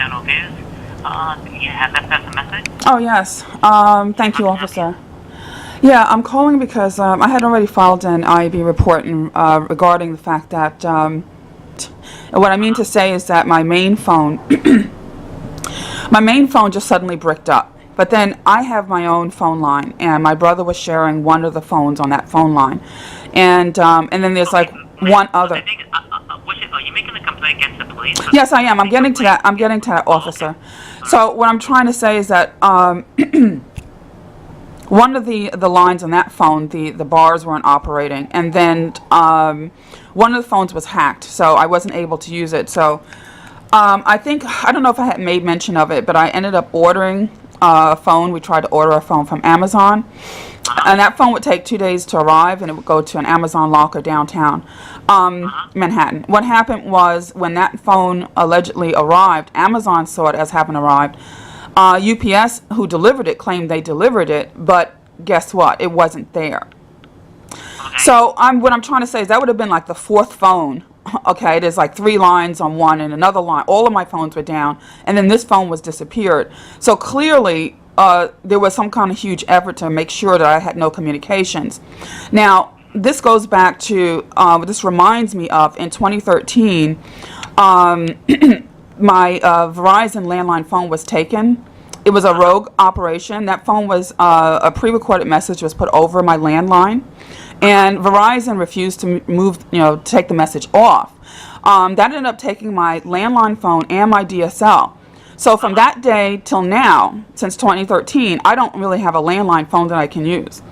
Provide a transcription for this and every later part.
channel views. Yeah, that's a message. Oh, yes. Thank you, officer. Yeah, I'm calling because I had already filed an IAB report regarding the fact that, what I mean to say is that my main phone, my main phone just suddenly bricked up. But then I have my own phone line, and my brother was sharing one of the phones on that phone line. And then there's like one other. I think, are you making a complaint against the police? Yes, I am. I'm getting to that. I'm getting to that, officer. So what I'm trying to say is that one of the lines on that phone, the bars weren't operating, and then one of the phones was hacked, so I wasn't able to use it. So I don't know if I had made mention of it, but I ended up ordering a phone. We tried to order a phone from Amazon, and that phone would take 2 days to arrive, and it would go to an Amazon locker downtown Manhattan. What happened was, when that phone allegedly arrived, Amazon saw it as having arrived. UPS, who delivered it, claimed they delivered it, but guess what? It wasn't there. Okay. So what I'm trying to say is that would have been like the fourth phone. Okay, there's like 3 lines on one and another line. All of my phones were down, and then this phone was disappeared. So clearly, there was some kind of huge effort to make sure that I had no communications. Now, this goes back to, this reminds me of, in 2013, my Verizon landline phone was taken. It was a rogue operation. That phone was, a pre-recorded message was put over my landline, and Verizon refused to take the message off. That ended up taking my landline phone and my DSL. So from that day till now, since 2013, I don't really have a landline phone that I can use.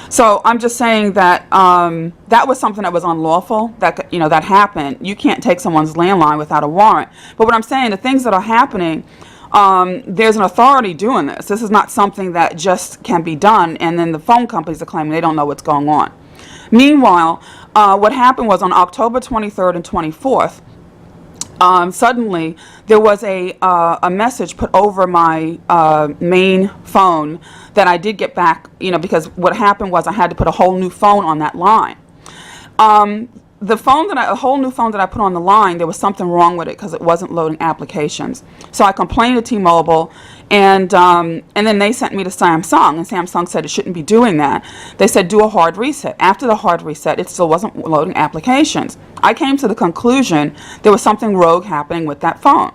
So I'm just saying that that was something that was unlawful, that that happened. You can't take someone's landline without a warrant. But what I'm saying, the things that are happening, there's an authority doing this. This is not something that just can be done, and then the phone companies are claiming they don't know what's going on. Meanwhile, what happened was on October 23rd and 24th, suddenly there was a message put over my main phone that I did get back, because what happened was I had to put a whole new phone on that line. A whole new phone that I put on the line, there was something wrong with it because it wasn't loading applications. So I complained to T-Mobile, and then they sent me to Samsung, and Samsung said it shouldn't be doing that. They said do a hard reset. After the hard reset, it still wasn't loading applications. I came to the conclusion there was something rogue happening with that phone.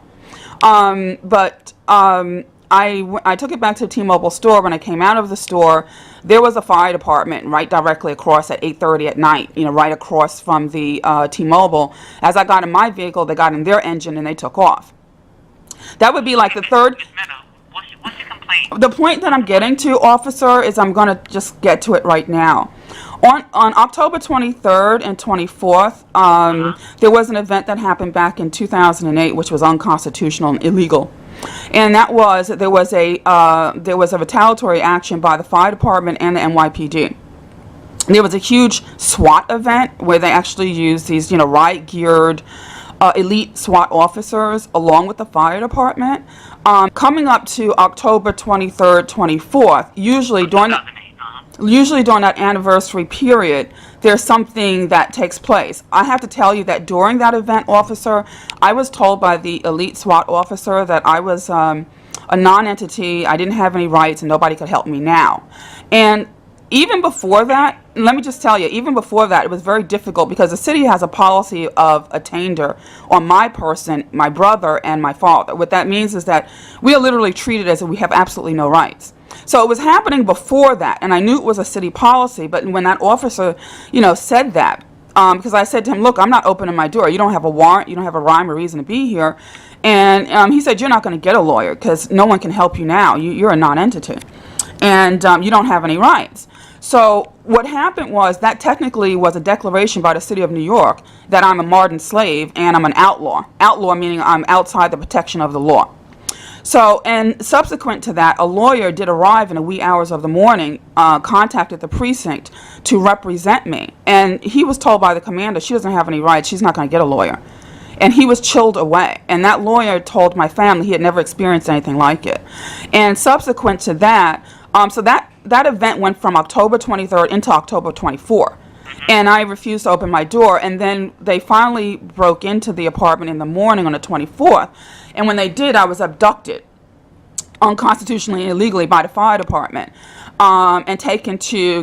I took it back to the T-Mobile store. When I came out of the store, there was a fire department right directly across at 8:30 at night, right across from the T-Mobile. As I got in my vehicle, they got in their engine and they took off. That would be like the third. What's your complaint? The point that I'm getting to, officer, is I'm going to just get to it right now. On October 23rd and 24th, there was an event that happened back in 2008, which was unconstitutional and illegal. And that was, there was a retaliatory action by the fire department and the NYPD. There was a huge SWAT event where they actually used these, riot-geared elite SWAT officers along with the fire department. Coming up to October 23rd, 24th, usually during that anniversary period, there's something that takes place. I have to tell you that during that event, officer, I was told by the elite SWAT officer that I was a non-entity, I didn't have any rights, and nobody could help me now. And even before that, let me just tell you, even before that, it was very difficult because the city has a policy of attainder on my person, my brother, and my father. What that means is that we are literally treated as if we have absolutely no rights. So it was happening before that, and I knew it was a city policy, but when that officer, said that, because I said to him, look, I'm not opening my door. You don't have a warrant. You don't have a rhyme or reason to be here. And he said, you're not going to get a lawyer because no one can help you now. You're a non-entity, and you don't have any rights. So what happened was that technically was a declaration by the city of New York that I'm a modern slave and I'm an outlaw. Outlaw meaning I'm outside the protection of the law. So, and subsequent to that, a lawyer did arrive in the wee hours of the morning, contacted the precinct to represent me. And he was told by the commander, she doesn't have any rights, she's not going to get a lawyer. And he was chilled away. And that lawyer told my family he had never experienced anything like it. And subsequent to that, so that event went from October 23rd into October 24th. and I refused to open my door. And then they finally broke into the apartment in the morning on the 24th. And when they did, I was abducted unconstitutionally and illegally by the fire department, and taken to